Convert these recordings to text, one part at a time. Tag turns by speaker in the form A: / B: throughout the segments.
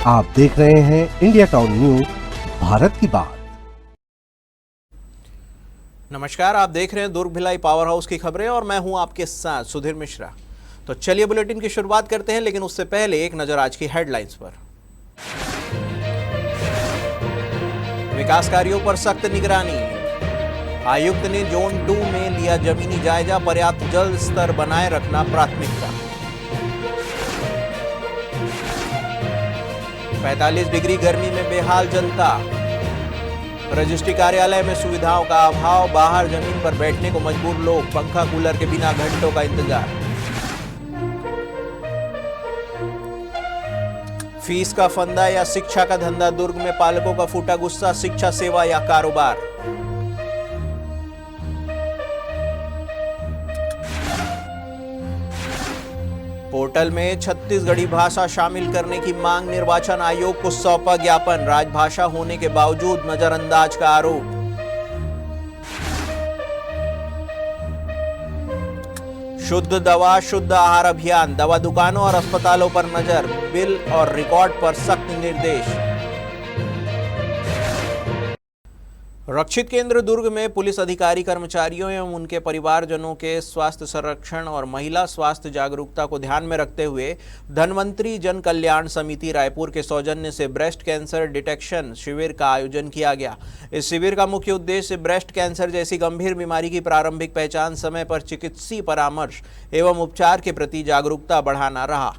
A: आप देख रहे हैं इंडिया टाउन न्यूज, भारत की बात।
B: नमस्कार, आप देख रहे हैं दुर्ग भिलाई पावर हाउस की खबरें और मैं हूं आपके साथ सुधीर मिश्रा। तो चलिए बुलेटिन की शुरुआत करते हैं, लेकिन उससे पहले एक नजर आज की हेडलाइंस पर। विकास कार्यों पर सख्त निगरानी। आयुक्त ने जोन 2 में लिया जमीनी जायजा, पर्याप्त जल स्तर बनाए रखना प्राथमिकता। 45 डिग्री गर्मी में बेहाल जनता। रजिस्ट्री कार्यालय में सुविधाओं का अभाव, बाहर जमीन पर बैठने को मजबूर लोग, पंखा कूलर के बिना घंटों का इंतजार। फीस का फंदा या शिक्षा का धंधा, दुर्ग में पालकों का फूटा गुस्सा, शिक्षा सेवा या कारोबार। पोर्टल में छत्तीसगढ़ी भाषा शामिल करने की मांग, निर्वाचन आयोग को सौंपा ज्ञापन, राजभाषा होने के बावजूद नजरअंदाज का आरोप। शुद्ध दवा शुद्ध आहार अभियान, दवा दुकानों और अस्पतालों पर नजर, बिल और रिकॉर्ड पर सख्त निर्देश। रक्षित केंद्र दुर्ग में पुलिस अधिकारी कर्मचारियों एवं उनके परिवारजनों के स्वास्थ्य संरक्षण और महिला स्वास्थ्य जागरूकता को ध्यान में रखते हुए धन्वंतरी जन कल्याण समिति रायपुर के सौजन्य से ब्रेस्ट कैंसर डिटेक्शन शिविर का आयोजन किया गया। इस शिविर का मुख्य उद्देश्य ब्रेस्ट कैंसर जैसी गंभीर बीमारी की प्रारंभिक पहचान, समय पर चिकित्सीय परामर्श एवं उपचार के प्रति जागरूकता बढ़ाना रहा।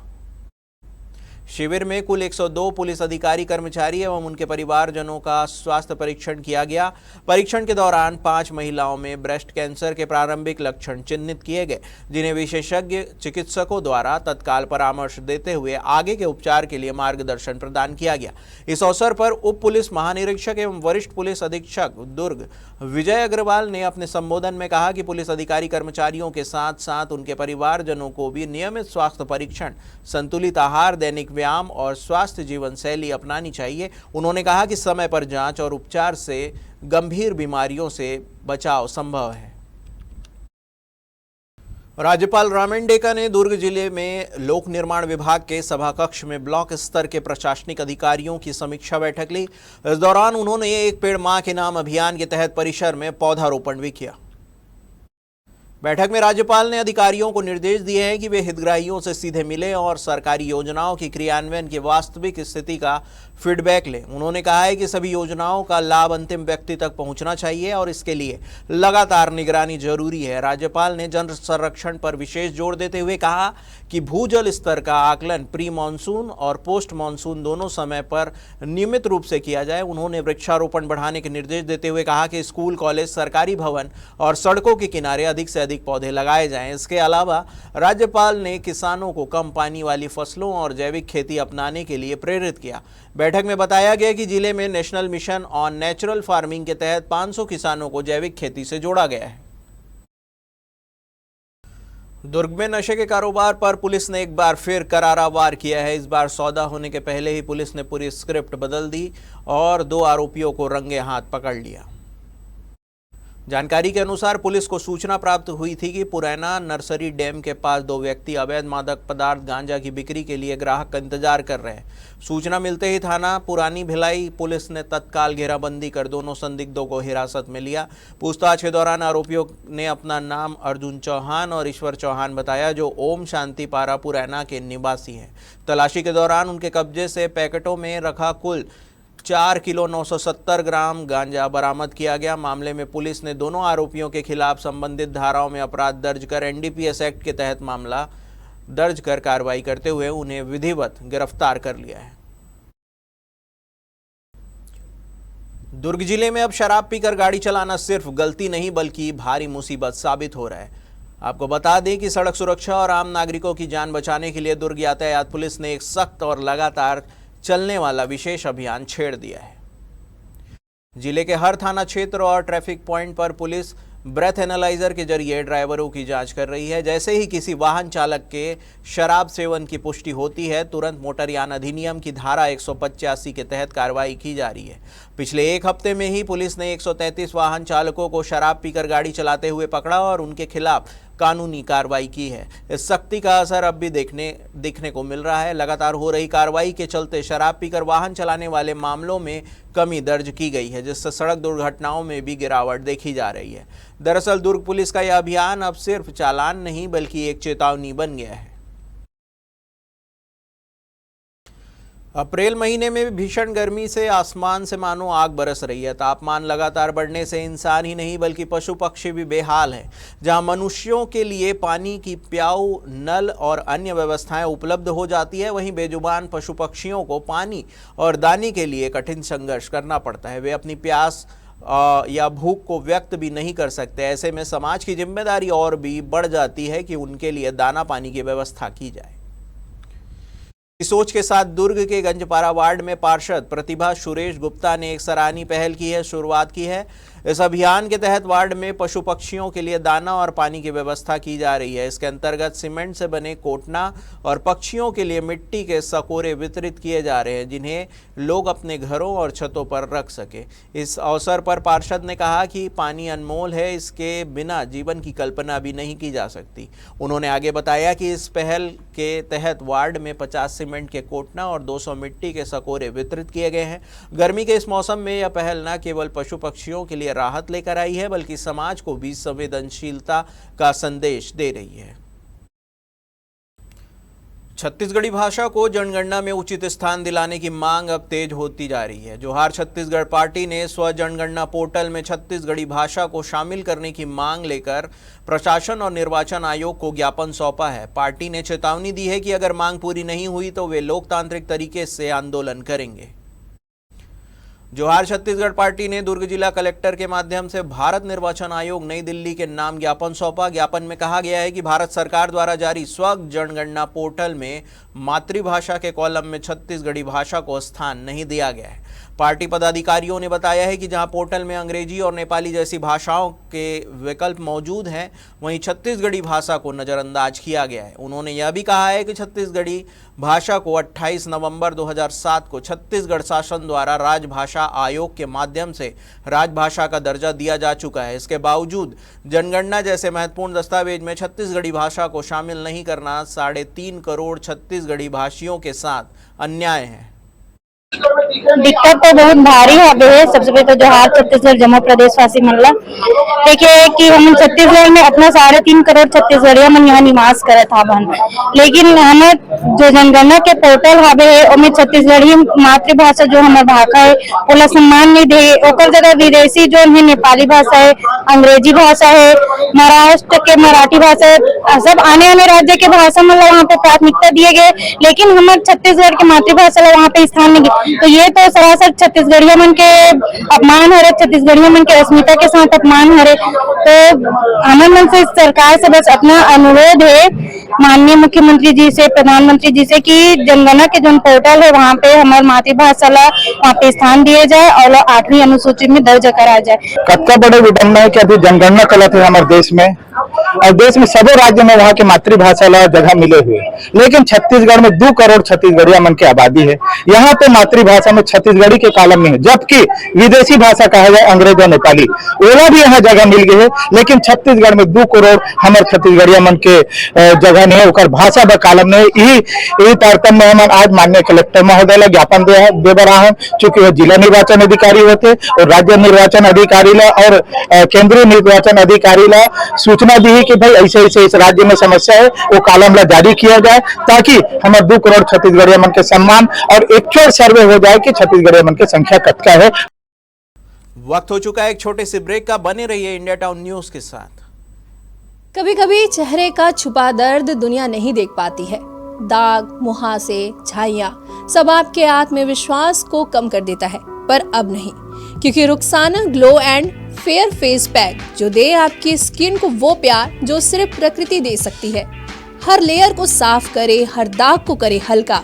B: शिविर में कुल 102 पुलिस अधिकारी कर्मचारी एवं उनके परिवारजनों का स्वास्थ्य परीक्षण किया गया। परीक्षण के दौरान 5 महिलाओं में ब्रेस्ट कैंसर के प्रारंभिक लक्षण चिन्हित किए गए, जिन्हें विशेषज्ञ चिकित्सकों द्वारा तत्काल परामर्श देते हुए आगे के उपचार के लिए मार्गदर्शन प्रदान किया गया। इस अवसर पर उप पुलिस महानिरीक्षक एवं वरिष्ठ पुलिस अधीक्षक दुर्ग विजय अग्रवाल ने अपने संबोधन में कहा कि पुलिस अधिकारी कर्मचारियों के साथ साथ उनके परिवारजनों को भी नियमित स्वास्थ्य परीक्षण, संतुलित आहार, दैनिक व्यायाम और स्वस्थ जीवन शैली अपनानी चाहिए। उन्होंने कहा कि समय पर जांच और उपचार से गंभीर बीमारियों से बचाव संभव है। राज्यपाल रामेन डेका ने दुर्ग जिले में लोक निर्माण विभाग के सभा कक्ष में ब्लॉक स्तर के प्रशासनिक अधिकारियों की समीक्षा बैठक ली। इस दौरान उन्होंने एक पेड़ मां के नाम अभियान के तहत परिसर में पौधारोपण भी किया। बैठक में राज्यपाल ने अधिकारियों को निर्देश दिए हैं कि वे हितग्राहियों से सीधे मिलें और सरकारी योजनाओं की क्रियान्वयन की वास्तविक स्थिति का फीडबैक लें। उन्होंने कहा है कि सभी योजनाओं का लाभ अंतिम व्यक्ति तक पहुंचना चाहिए और इसके लिए लगातार निगरानी जरूरी है। राज्यपाल ने जल संरक्षण पर विशेष जोर देते हुए कहा कि भूजल स्तर का आकलन प्री मानसून और पोस्ट मानसून दोनों समय पर नियमित रूप से किया जाए। उन्होंने वृक्षारोपण बढ़ाने के निर्देश देते हुए कहा कि स्कूल, कॉलेज, सरकारी भवन और सड़कों के किनारे अधिक से अधिक पौधे लगाए जाएं। इसके अलावा राज्यपाल ने किसानों को कम पानी वाली फसलों और जैविक खेती अपनाने के लिए प्रेरित किया। बैठक में बताया गया कि जिले में national mission on natural farming के तहत 500 किसानों को जैविक खेती से जोड़ा गया है। दुर्ग में नशे के कारोबार पर पुलिस ने एक बार फिर करारा वार किया है। इस बार सौदा होने के पहले ही पुलिस ने पूरी स्क्रिप्ट बदल दी और 2 आरोपियों को रंगे हाथ पकड़ लिया। जानकारी के अनुसार पुलिस को सूचना प्राप्त हुई थी कि पुराना नर्सरी डैम के पास 2 व्यक्ति अवैध मादक पदार्थ गांजा की बिक्री के लिए ग्राहक का इंतजार कर रहे हैं। सूचना मिलते ही थाना पुरानी भिलाई पुलिस ने तत्काल घेराबंदी कर दोनों संदिग्धों को हिरासत में लिया। पूछताछ के दौरान आरोपियों ने अपना नाम अर्जुन चौहान और ईश्वर चौहान बताया, जो ओम शांति पारा पुराना के निवासी हैं। तलाशी के दौरान उनके कब्जे से पैकेटों में रखा कुल 4 किलो 970 ग्राम गांजा बरामद किया गया। मामले में पुलिस ने दोनों आरोपियों के खिलाफ संबंधित धाराओं में अपराध दर्ज कर एनडीपीएस एक्ट के तहत मामला दर्ज कर कार्रवाई करते हुए उन्हें विधिवत गिरफ्तार कर लिया है। दुर्ग जिले में अब शराब पीकर गाड़ी चलाना सिर्फ गलती नहीं बल्कि भारी मुसीबत साबित हो रहा है। आपको बता दें कि सड़क सुरक्षा और आम नागरिकों की जान बचाने के लिए दुर्ग यातायात पुलिस ने एक सख्त और लगातार चलने वाला विशेष अभियान छेड़ दिया है। जिले के हर थाना क्षेत्र और ट्रैफिक पॉइंट पर पुलिस ब्रेथ एनालाइजर के जरिए ड्राइवरों की जांच कर रही है। जैसे ही किसी वाहन चालक के शराब सेवन की पुष्टि होती है, तुरंत मोटरयान अधिनियम की धारा 185 के तहत कार्रवाई की जा रही है। पिछले 1 हफ्ते में ही पुलिस ने 133 वाहन चालकों को शराब पीकर गाड़ी चलाते हुए पकड़ा और उनके खिलाफ कानूनी कार्रवाई की है। इस सख्ती का असर अब भी दिखने को मिल रहा है। लगातार हो रही कार्रवाई के चलते शराब पीकर वाहन चलाने वाले मामलों में कमी दर्ज की गई है, जिससे सड़क दुर्घटनाओं में भी गिरावट देखी जा रही है। दरअसल दुर्ग पुलिस का यह अभियान अब सिर्फ चालान नहीं बल्कि एक चेतावनी बन गया है। अप्रैल महीने में भीषण गर्मी से आसमान से मानो आग बरस रही है। तापमान लगातार बढ़ने से इंसान ही नहीं बल्कि पशु पक्षी भी बेहाल हैं। जहां मनुष्यों के लिए पानी की प्याऊ, नल और अन्य व्यवस्थाएं उपलब्ध हो जाती है, वहीं बेजुबान पशु पक्षियों को पानी और दाने के लिए कठिन संघर्ष करना पड़ता है। वे अपनी प्यास या भूख को व्यक्त भी नहीं कर सकते। ऐसे में समाज की जिम्मेदारी और भी बढ़ जाती है कि उनके लिए दाना पानी की व्यवस्था की जाए। इस सोच के साथ दुर्ग के गंजपारा वार्ड में पार्षद प्रतिभा सुरेश गुप्ता ने एक सराहनीय पहल की है, शुरुआत की है। इस अभियान के तहत वार्ड में पशु पक्षियों के लिए दाना और पानी की व्यवस्था की जा रही है। इसके अंतर्गत सीमेंट से बने कोटना और पक्षियों के लिए मिट्टी के सकोरे वितरित किए जा रहे हैं, जिन्हें लोग अपने घरों और छतों पर रख सके। इस अवसर पर पार्षद ने कहा कि पानी अनमोल है, इसके बिना जीवन की कल्पना भी नहीं की जा सकती। उन्होंने आगे बताया कि इस पहल के तहत वार्ड में 50 सीमेंट के कोटना और 200 मिट्टी के सकोरे वितरित किए गए हैं। गर्मी के इस मौसम में यह पहल न केवल पशु पक्षियों के लिए राहत लेकर आई है बल्कि समाज को भी संवेदनशीलता का संदेश दे रही है। छत्तीसगढ़ी भाषा को जनगणना में उचित स्थान दिलाने की मांग अब तेज होती जा रही है। जोहार छत्तीसगढ़ पार्टी ने स्व जनगणना पोर्टल में छत्तीसगढ़ी भाषा को शामिल करने की मांग लेकर प्रशासन और निर्वाचन आयोग को ज्ञापन सौंपा है। पार्टी ने चेतावनी दी है कि अगर मांग पूरी नहीं हुई तो वे लोकतांत्रिक तरीके से आंदोलन करेंगे। जोहार छत्तीसगढ़ पार्टी ने दुर्ग जिला कलेक्टर के माध्यम से भारत निर्वाचन आयोग नई दिल्ली के नाम ज्ञापन सौंपा। ज्ञापन में कहा गया है कि भारत सरकार द्वारा जारी स्व जनगणना पोर्टल में मातृभाषा के कॉलम में छत्तीसगढ़ी भाषा को स्थान नहीं दिया गया है। पार्टी पदाधिकारियों ने बताया है कि जहां पोर्टल में अंग्रेजी और नेपाली जैसी भाषाओं के विकल्प मौजूद हैं, वहीं छत्तीसगढ़ी भाषा को नज़रअंदाज किया गया है। उन्होंने यह भी कहा है कि छत्तीसगढ़ी भाषा को 28 नवंबर 2007 को छत्तीसगढ़ शासन द्वारा राजभाषा आयोग के माध्यम से राजभाषा का दर्जा दिया जा चुका है। इसके बावजूद जनगणना जैसे महत्वपूर्ण दस्तावेज में छत्तीसगढ़ी भाषा को शामिल नहीं करना 3.5 करोड़ छत्तीसगढ़ी भाषियों के साथ अन्याय है।
C: दिक्कत तो बहुत भारी है। सबसे पहले तो जोहार छत्तीसगढ़ जम्मू प्रदेश वासी मल्ला देखिए कि हम छत्तीसगढ़ में अपना 3.5 करोड़ छत्तीसगढ़िया मन यहाँ निवास करत हवन, लेकिन हमें जो जनगणना के पोर्टल हवे ओमे छत्तीसगढ़ी मातृभाषा जो हमार भाषा है ओला सम्मान नहीं दे। ओकर जगह विदेशी जो है नेपाली भाषा है, अंग्रेजी भाषा है, महाराष्ट्र के मराठी भाषा है, सब आने वाले राज्य के भाषा मतलब वहाँ पे प्राथमिकता दिए गए, लेकिन हमारे छत्तीसगढ़ की मातृभाषा वहाँ पे स्थान नहीं। तो ये तो सरासर छत्तीसगढ़िया मन के अपमान हो रहे, छत्तीसगढ़िया मन के अस्मिता के साथ अपमान हो रहे। तो हमारे मन से सरकार से बस अपना अनुरोध है माननीय मुख्यमंत्री जी से, प्रधानमंत्री जी से कि जनगणना के जो पोर्टल है वहाँ पे हमारे मातृभाषा ला वहाँ पे स्थान दिए जाए और 8वीं अनुसूची में दर्ज करा जाए।
D: कतका बड़े विडम्बना है कि अभी जनगणना चलत है हमारे देश में और देश में सभी राज्य में वहाँ की मातृभाषा ला जगह मिले हुए, लेकिन छत्तीसगढ़ में 2 करोड़ छत्तीसगढ़िया मन की आबादी है। यहाँ पे मातृभाषा में छत्तीसगढ़ी के कॉलम में है, जबकि विदेशी भाषा कहा जाए अंग्रेजी और नेपाली ओला भी यहाँ जगह मिल गई है, लेकिन छत्तीसगढ़ में 2 करोड़ हमारे छत्तीसगढ़िया मन के जगह नहीं है, ओकर भाषा व कॉलम नहीं। यही तारतम्य में हम आज माननीय कलेक्टर महोदय ला ज्ञापन दे रहा है, चूंकि वो जिला निर्वाचन अधिकारी होते और राज्य निर्वाचन अधिकारी ला और केंद्रीय निर्वाचन अधिकारी ला सूचना दी है कि भाई ऐसे ऐसे इस राज्य में समस्या है, वो कॉलम ला जारी किया जाए ताकि हमारे 2 करोड़ छत्तीसगढ़िया मन के सम्मान और एक्चुअल सर्वे हो जाए कि छत्तीसगढ़िया मन की संख्या कतका है।
B: वक्त हो चुका है एक छोटे से ब्रेक का। बने रहिए इंडिया टाउन न्यूज के साथ।
E: कभी कभी चेहरे का छुपा दर्द दुनिया नहीं देख पाती है। दाग, मुहासे, झाइयां सब आपके आत्मविश्वास को कम कर देता है, पर अब नहीं, क्योंकि Rukhsana glow and fair face pack जो दे आपकी स्किन को वो प्यार जो सिर्फ प्रकृति दे सकती है। हर लेयर को साफ करे, हर दाग को करे हल्का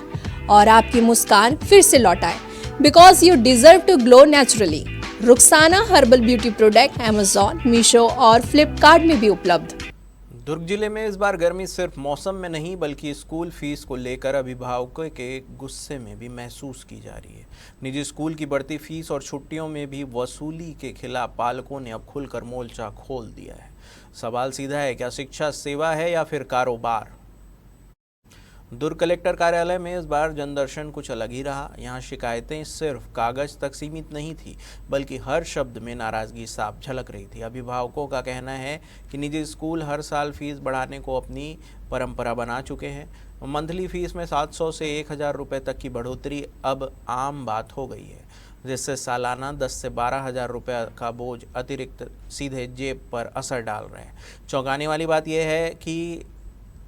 E: और आपकी मुस्कान फिर से लौटाए, because you deserve to glow naturally. Rukhsana herbal beauty product Amazon, Meesho और फ्लिपकार्ट में भी उपलब्ध।
B: दुर्ग जिले में इस बार गर्मी सिर्फ मौसम में नहीं बल्कि स्कूल फीस को लेकर अभिभावकों के गुस्से में भी महसूस की जा रही है। निजी स्कूल की बढ़ती फीस और छुट्टियों में भी वसूली के खिलाफ पालकों ने अब खुलकर मोर्चा खोल दिया है। सवाल सीधा है, क्या शिक्षा सेवा है या फिर कारोबार? दुर्ग कलेक्टर कार्यालय में इस बार जनदर्शन कुछ अलग ही रहा। यहाँ शिकायतें सिर्फ कागज तक सीमित नहीं थी, बल्कि हर शब्द में नाराजगी साफ झलक रही थी। अभिभावकों का कहना है कि निजी स्कूल हर साल फीस बढ़ाने को अपनी परंपरा बना चुके हैं। मंथली फीस में 700 से 1000 रुपये तक की बढ़ोतरी अब आम बात हो गई है, जिससे सालाना 10 से 12,000 रुपये का बोझ अतिरिक्त सीधे जेब पर असर डाल रहे हैं। चौंकाने वाली बात यह है कि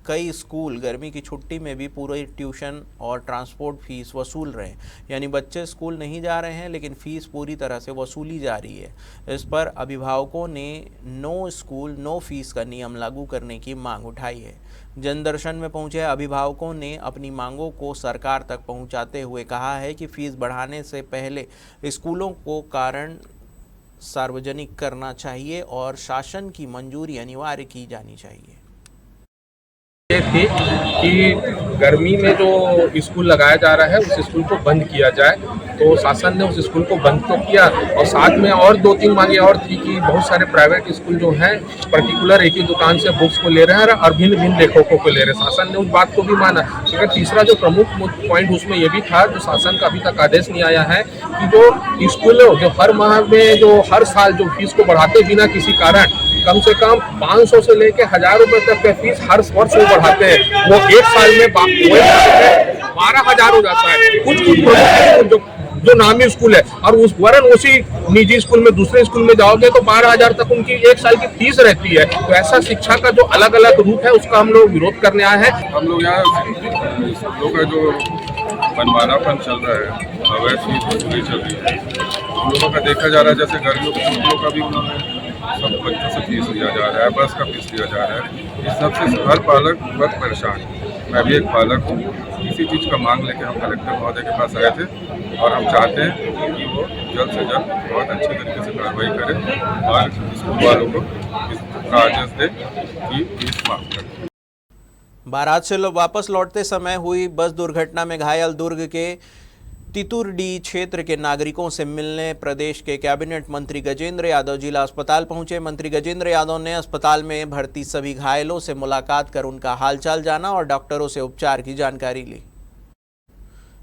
B: कई स्कूल गर्मी की छुट्टी में भी पूरी ट्यूशन और ट्रांसपोर्ट फीस वसूल रहे हैं, यानी बच्चे स्कूल नहीं जा रहे हैं लेकिन फ़ीस पूरी तरह से वसूली जा रही है। इस पर अभिभावकों ने नो स्कूल नो फीस का नियम लागू करने की मांग उठाई है। जनदर्शन में पहुंचे अभिभावकों ने अपनी मांगों को सरकार तक पहुंचाते हुए कहा है कि फ़ीस बढ़ाने से पहले स्कूलों को कारण सार्वजनिक करना चाहिए और शासन की मंजूरी अनिवार्य की जानी चाहिए।
F: ये थी कि गर्मी में जो स्कूल लगाया जा रहा है उस स्कूल को बंद किया जाए, तो शासन ने उस स्कूल को बंद तो किया और साथ में और 2-3 मांगे और थी कि बहुत सारे प्राइवेट स्कूल जो हैं पर्टिकुलर एक ही दुकान से बुक्स को ले रहे हैं और भिन्न भिन्न लेखकों को ले रहे हैं। शासन ने उस बात को भी माना। लेकिन तीसरा जो प्रमुख पॉइंट उसमें ये भी था, जो शासन का अभी तक आदेश नहीं आया है कि जो स्कूल जो हर माह में जो हर साल जो फीस को बढ़ाते बिना किसी कारण कम से कम 500 से लेके 1000 रुपए तक का फीस हर वर्ष वो बढ़ाते हैं, वो एक साल में 12,000 हो जाता है। कुछ जो नामी स्कूल है और उस वरन उसी निजी स्कूल में दूसरे स्कूल में जाओगे तो 12,000 तक उनकी एक साल की फीस रहती है। तो ऐसा शिक्षा का जो अलग अलग रूप है उसका हम लोग विरोध करने आए हैं।
G: हम लोग यहाँ स्कूलों का जो मनमानापन चल रहा है, अवैध फीस वसूली चल रही है, हम लोगों का देखा जा रहा है। जैसे गर्मियों के छुट्टियों का भी उन्होंने सब बच्चों से फीस लिया जा रहा है, बस का फीस लिया जा रहा है। इस सबसे हर पालक बहुत परेशान है। मैं भी एक पालक हूँ। इसी चीज़ का मांग लेकर हम कलेक्टर महोदय के पास आए थे और हम चाहते हैं कि वो जल्द से जल्द बहुत अच्छे तरीके से कार्रवाई करें और स्कूल वालों को इसका आदेश दें कि फीस माफ करें।
B: बारात से वापस लौटते समय हुई बस दुर्घटना में घायल दुर्ग के तितुरडी क्षेत्र के नागरिकों से मिलने प्रदेश के कैबिनेट मंत्री गजेंद्र यादव जिला अस्पताल पहुंचे। मंत्री गजेंद्र यादव ने अस्पताल में भर्ती सभी घायलों से मुलाकात कर उनका हालचाल जाना और डॉक्टरों से उपचार की जानकारी ली।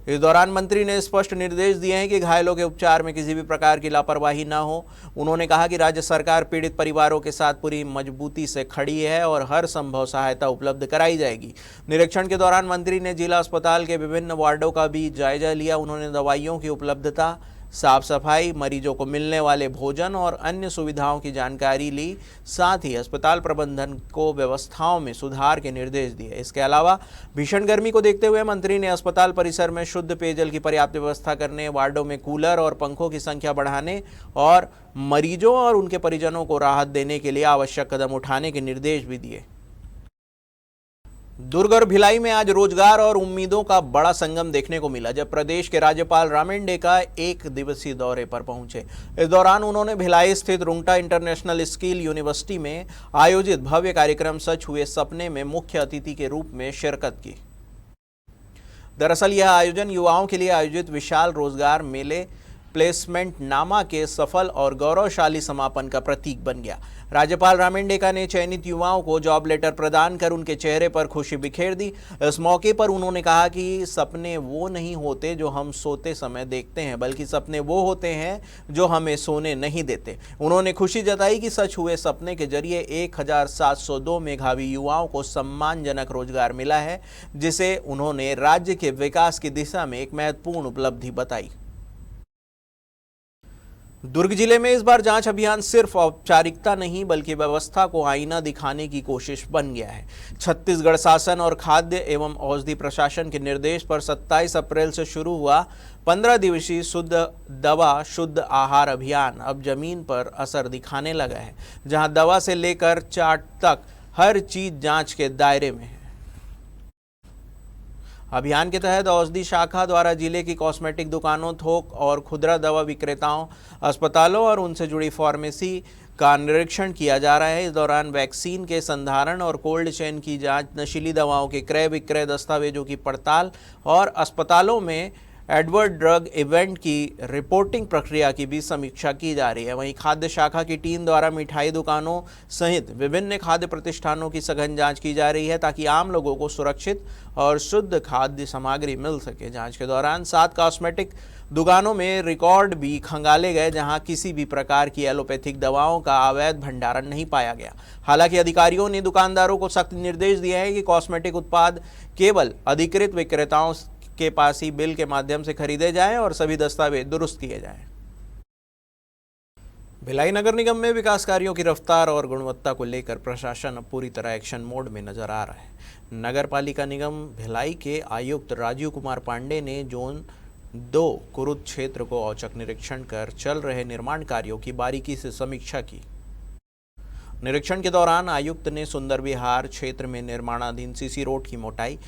B: इस दौरान मंत्री ने स्पष्ट निर्देश दिए हैं कि घायलों के उपचार में किसी भी प्रकार की लापरवाही न हो। उन्होंने कहा कि राज्य सरकार पीड़ित परिवारों के साथ पूरी मजबूती से खड़ी है और हर संभव सहायता उपलब्ध कराई जाएगी। निरीक्षण के दौरान मंत्री ने जिला अस्पताल के विभिन्न वार्डों का भी जायजा लिया। उन्होंने दवाइयों की उपलब्धता, साफ सफाई, मरीजों को मिलने वाले भोजन और अन्य सुविधाओं की जानकारी ली। साथ ही अस्पताल प्रबंधन को व्यवस्थाओं में सुधार के निर्देश दिए। इसके अलावा भीषण गर्मी को देखते हुए मंत्री ने अस्पताल परिसर में शुद्ध पेयजल की पर्याप्त व्यवस्था करने, वार्डों में कूलर और पंखों की संख्या बढ़ाने और मरीजों और उनके परिजनों को राहत देने के लिए आवश्यक कदम उठाने के निर्देश भी दिए। दुर्ग और भिलाई में आज रोजगार और उम्मीदों का बड़ा संगम देखने को मिला, जब प्रदेश के राज्यपाल रामेंडेका 1 दिवसीय दौरे पर पहुंचे। इस दौरान उन्होंने भिलाई स्थित रुंगटा इंटरनेशनल स्किल यूनिवर्सिटी में आयोजित भव्य कार्यक्रम सच हुए सपने में मुख्य अतिथि के रूप में शिरकत की। दरअसल यह आयोजन युवाओं के लिए आयोजित विशाल रोजगार मेले प्लेसमेंट नामा के सफल और गौरवशाली समापन का प्रतीक बन गया। राज्यपाल रामेंडेका ने चयनित युवाओं को जॉब लेटर प्रदान कर उनके चेहरे पर खुशी बिखेर दी। इस मौके पर उन्होंने कहा कि सपने वो नहीं होते जो हम सोते समय देखते हैं, बल्कि सपने वो होते हैं जो हमें सोने नहीं देते। उन्होंने खुशी जताई कि सच हुए सपने के जरिए 1702 मेधावी युवाओं को सम्मानजनक रोजगार मिला है, जिसे उन्होंने राज्य के विकास की दिशा में एक महत्वपूर्ण उपलब्धि बताई। दुर्ग जिले में इस बार जांच अभियान सिर्फ औपचारिकता नहीं बल्कि व्यवस्था को आईना दिखाने की कोशिश बन गया है। छत्तीसगढ़ शासन और खाद्य एवं औषधि प्रशासन के निर्देश पर 27 अप्रैल से शुरू हुआ 15 दिवसीय शुद्ध दवा शुद्ध आहार अभियान अब जमीन पर असर दिखाने लगा है, जहां दवा से लेकर चाट तक हर चीज जांच के दायरे में है। अभियान के तहत औषधि शाखा द्वारा जिले की कॉस्मेटिक दुकानों, थोक और खुदरा दवा विक्रेताओं, अस्पतालों और उनसे जुड़ी फार्मेसी का निरीक्षण किया जा रहा है। इस दौरान वैक्सीन के संधारण और कोल्ड चेन की जांच, नशीली दवाओं के क्रय विक्रय, दस्तावेजों की पड़ताल और अस्पतालों में एडवर्ड ड्रग इवेंट की रिपोर्टिंग प्रक्रिया की भी समीक्षा की जा रही है। वहीं खाद्य शाखा की टीम द्वारा मिठाई दुकानों सहित विभिन्न खाद्य प्रतिष्ठानों की सघन जांच की जा रही है ताकि आम लोगों को सुरक्षित और शुद्ध खाद्य सामग्री मिल सके। जांच के दौरान 7 कॉस्मेटिक दुकानों में रिकॉर्ड भी खंगाले गए जहां किसी भी प्रकार की एलोपैथिक दवाओं का अवैध भंडारण नहीं पाया गया। हालांकि अधिकारियों ने दुकानदारों को सख्त निर्देश दिए हैं कि कॉस्मेटिक उत्पाद केवल अधिकृत विक्रेताओं के पास ही बिल के माध्यम से खरीदे जाएं और सभी दस्तावेज दुरुस्त किए जाएं। भिलाई नगर निगम में विकास कार्यों की रफ्तार और गुणवत्ता को लेकर प्रशासन अब पूरी तरह एक्शन मोड में नजर आ रहा है। नगर पालिका निगम भिलाई के आयुक्त राजीव कुमार पांडे ने जोन 2 कुरुद क्षेत्र को औचक निरीक्षण कर चल रहे निर्माण कार्यों की बारीकी से समीक्षा की। निरीक्षण के दौरान आयुक्त ने सुंदर विहार क्षेत्र में निर्माणाधीन सीसी रोड की मोटाई,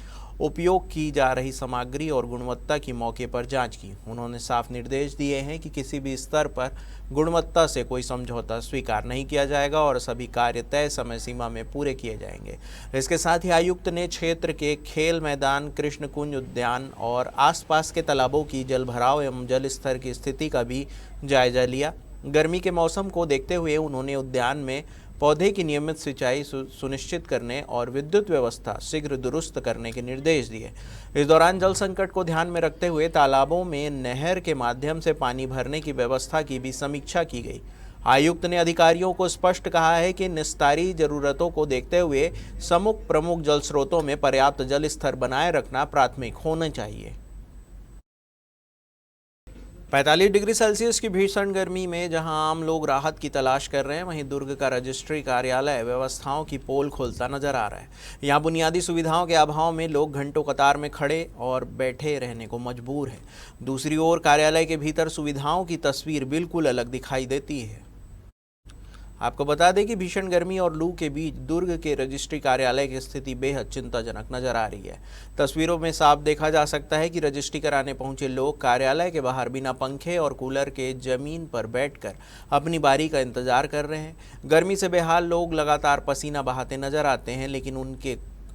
B: उपयोग की जा रही सामग्री और गुणवत्ता की मौके पर जांच की। उन्होंने साफ निर्देश दिए हैं कि किसी भी स्तर पर गुणवत्ता से कोई समझौता स्वीकार नहीं किया जाएगा और सभी कार्य तय समय सीमा में पूरे किए जाएंगे। इसके साथ ही आयुक्त ने क्षेत्र के खेल मैदान, कृष्ण कुंज उद्यान और आसपास के तालाबों की जलभराव एवं जल स्तर की स्थिति का भी जायजा लिया। गर्मी के मौसम को देखते हुए उन्होंने उद्यान में पौधे की नियमित सिंचाई सुनिश्चित करने और विद्युत व्यवस्था शीघ्र दुरुस्त करने के निर्देश दिए। इस दौरान जल संकट को ध्यान में रखते हुए तालाबों में नहर के माध्यम से पानी भरने की व्यवस्था की भी समीक्षा की गई। आयुक्त ने अधिकारियों को स्पष्ट कहा है कि निस्तारी जरूरतों को देखते हुए प्रमुख जल स्रोतों में पर्याप्त जल स्तर बनाए रखना प्राथमिक होना चाहिए। 45 डिग्री सेल्सियस की भीषण गर्मी में जहां आम लोग राहत की तलाश कर रहे हैं, वहीं दुर्ग का रजिस्ट्री कार्यालय व्यवस्थाओं की पोल खोलता नजर आ रहा है। यहां बुनियादी सुविधाओं के अभाव में लोग घंटों कतार में खड़े और बैठे रहने को मजबूर हैं। दूसरी ओर कार्यालय के भीतर सुविधाओं की तस्वीर बिल्कुल अलग दिखाई देती है। आपको बता दें कि भीषण गर्मी और लू के बीच दुर्ग के रजिस्ट्री कार्यालय की स्थिति बेहद चिंताजनक नजर आ रही है। तस्वीरों में साफ देखा जा सकता है कि रजिस्ट्री कराने पहुंचे लोग कार्यालय के बाहर बिना पंखे और कूलर के जमीन पर बैठकर अपनी बारी का इंतजार कर रहे हैं। गर्मी से बेहाल लोग लगातार पसीना बहाते नजर आते हैं, लेकिन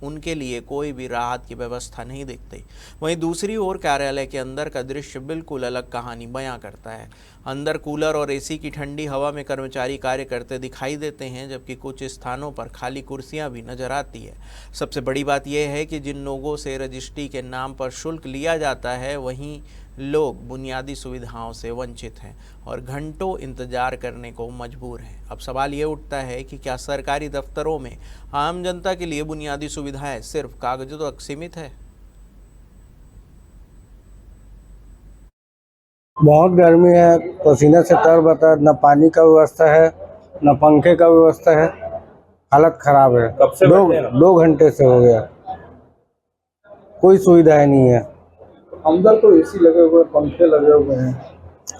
B: उनके लिए कोई भी राहत की व्यवस्था नहीं दिखती। वहीं दूसरी ओर कार्यालय के अंदर का दृश्य बिल्कुल अलग कहानी बयां करता है। अंदर कूलर और एसी की ठंडी हवा में कर्मचारी कार्य करते दिखाई देते हैं, जबकि कुछ स्थानों पर खाली कुर्सियां भी नजर आती है। सबसे बड़ी बात यह है कि जिन लोगों से रजिस्ट्री के नाम पर शुल्क लिया जाता है, वहीं लोग बुनियादी सुविधाओं से वंचित हैं और घंटों इंतजार करने को मजबूर हैं। अब सवाल ये उठता है कि क्या सरकारी दफ्तरों में आम जनता के लिए बुनियादी सुविधाएं सिर्फ कागजों तक सीमित है?
H: बहुत गर्मी है, पसीने से तर बतर, न पानी का व्यवस्था है न पंखे का व्यवस्था है। हालत खराब है। कब से 2 घंटे से हो गया, कोई सुविधाएं नहीं है।
I: अंदर तो एसी लगे हुए, पंखे लगे हुए हैं।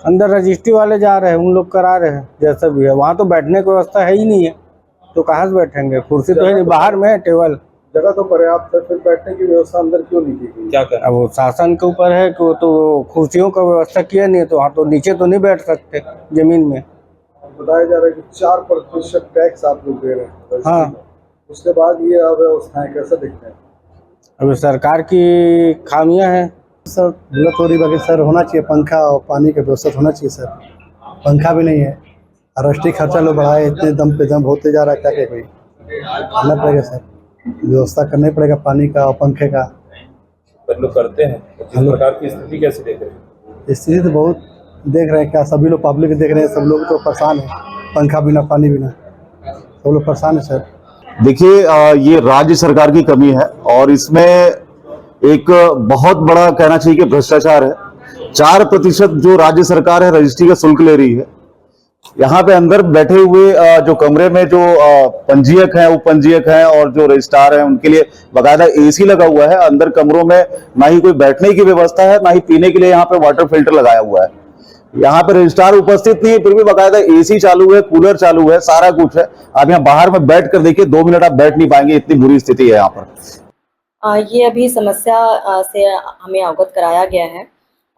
H: अंदर रजिस्ट्री वाले जा रहे हैं, उन लोग करा रहे हैं जैसा भी है। वहाँ तो बैठने की व्यवस्था है ही नहीं है, तो कहाँ से बैठेंगे? कुर्सी तो है नहीं, बाहर में है टेबल।
I: जगह तो पर्याप्त है, फिर बैठने की व्यवस्था अंदर क्यों नहीं की गई? क्या कर?
H: अब वो शासन के ऊपर है कि वो तो कुर्सियों का व्यवस्था किया नहीं है, तो वहाँ तो नीचे तो नहीं बैठ सकते जमीन में।
I: बताया जा रहा है कि 4% टैक्स आप लोग दे रहे हैं।
H: हाँ,
I: उसके बाद ये अव्यवस्थाएं कैसे दिखते हैं?
H: अभी सरकार की खामियां हैं
J: सर। जरूरत हो रही बाकी सर होना चाहिए, पंखा और पानी का व्यवस्था होना चाहिए सर। पंखा भी नहीं है, रजिस्ट्री खर्चा लोग बढ़ाए, इतने दम पे दम होते जा रहा है। क्या क्या कोई करना पड़ेगा सर, व्यवस्था करना पड़ेगा पानी का और पंखे का।
K: पर लोग करते हैं। इस प्रकार की स्थिति कैसे देख रहे हैं?
J: स्थिति तो बहुत देख रहे हैं, क्या सभी लोग पब्लिक देख रहे हैं, सब लोग तो परेशान है। पंखा बिना पानी बिना सब लोग परेशान है सर।
L: देखिए, ये राज्य सरकार की कमी है और इसमें एक बहुत बड़ा कहना चाहिए कि भ्रष्टाचार है। 4% जो राज्य सरकार है रजिस्ट्री का शुल्क ले रही है। यहाँ पे अंदर बैठे हुए जो कमरे में जो पंजीयक हैं, उपपंजीयक हैं और जो रजिस्ट्रार हैं, उनके लिए बाकायदा एसी लगा हुआ है। अंदर कमरों में ना ही कोई बैठने की व्यवस्था है, ना ही पीने के लिए यहाँ पे वाटर फिल्टर लगाया हुआ है। यहाँ पे रजिस्ट्रार उपस्थित नहीं है, फिर भी बाकायदा एसी चालू है, कूलर चालू है, सारा कुछ है। आप यहाँ बाहर में बैठ कर देखिए, 2 मिनट आप बैठ नहीं पाएंगे, इतनी बुरी स्थिति है यहाँ पर।
M: ये अभी समस्या से हमें अवगत कराया गया है।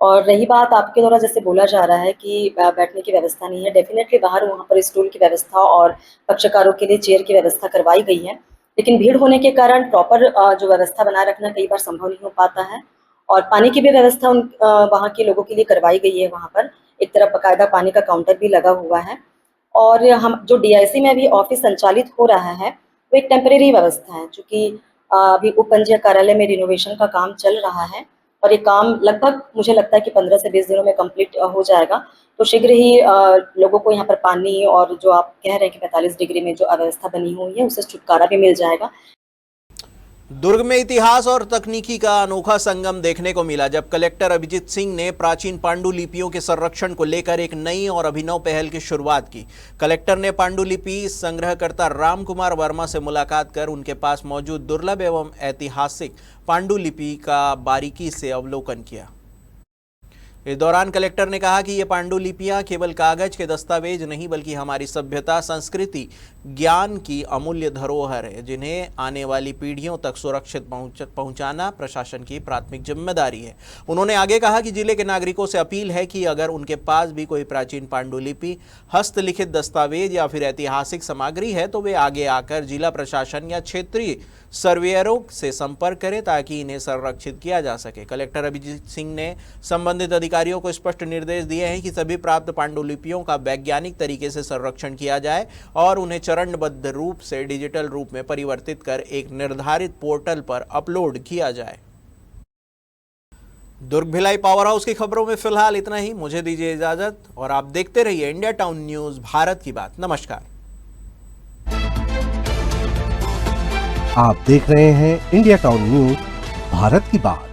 M: और रही बात आपके द्वारा जैसे बोला जा रहा है कि बैठने की व्यवस्था नहीं है, डेफिनेटली बाहर वहाँ पर स्टूल की व्यवस्था और पक्षकारों के लिए चेयर की व्यवस्था करवाई गई है, लेकिन भीड़ होने के कारण प्रॉपर जो व्यवस्था बनाए रखना कई बार संभव नहीं हो पाता है। और पानी की भी व्यवस्था वहाँ के लोगों के लिए करवाई गई है। वहाँ पर एक तरफ बाकायदा पानी का काउंटर भी लगा हुआ है और हम जो DIC में अभी ऑफिस संचालित हो रहा है वो एक टेम्परेरी व्यवस्था है, चूँकि अभी उप पंजीयक कार्यालय में रिनोवेशन का काम चल रहा है और ये काम लगभग मुझे लगता है कि 15 से 20 दिनों में कंप्लीट हो जाएगा। तो शीघ्र ही लोगों को यहाँ पर पानी और जो आप कह रहे हैं कि 45 डिग्री में जो अव्यवस्था बनी हुई है उससे छुटकारा भी मिल जाएगा।
B: दुर्ग में इतिहास और तकनीकी का अनोखा संगम देखने को मिला जब कलेक्टर अभिजीत सिंह ने प्राचीन पांडुलिपियों के संरक्षण को लेकर एक नई और अभिनव पहल की शुरुआत की। कलेक्टर ने पांडुलिपि संग्रहकर्ता राम कुमार वर्मा से मुलाकात कर उनके पास मौजूद दुर्लभ एवं ऐतिहासिक पांडुलिपि का बारीकी से अवलोकन किया। इस दौरान कलेक्टर ने कहा कि ये पांडुलिपियां केवल कागज के दस्तावेज नहीं बल्कि हमारी सभ्यता, संस्कृति, ज्ञान की अमूल्य धरोहर है, जिन्हें आने वाली पीढ़ियों तक सुरक्षित पहुंचाना प्रशासन की प्राथमिक जिम्मेदारी है। उन्होंने आगे कहा कि जिले के नागरिकों से अपील है कि अगर उनके पास भी कोई प्राचीन पांडुलिपि, हस्तलिखित दस्तावेज या फिर ऐतिहासिक सामग्री है तो वे आगे आकर जिला प्रशासन या क्षेत्रीय सर्वेयरों से संपर्क करें ताकि इन्हें संरक्षित किया जा सके। कलेक्टर अभिजीत सिंह ने संबंधित अधिकारियों को स्पष्ट निर्देश दिए हैं कि सभी प्राप्त पांडुलिपियों का वैज्ञानिक तरीके से संरक्षण किया जाए और उन्हें चरणबद्ध रूप से डिजिटल रूप में परिवर्तित कर एक निर्धारित पोर्टल पर अपलोड किया जाए। दुर्ग भिलाई पावर हाउस की खबरों में फिलहाल इतना ही। मुझे दीजिए इजाजत और आप देखते रहिए इंडिया टाउन न्यूज, भारत की बात। नमस्कार।
A: आप देख रहे हैं इंडिया टाउन न्यूज, भारत की बात।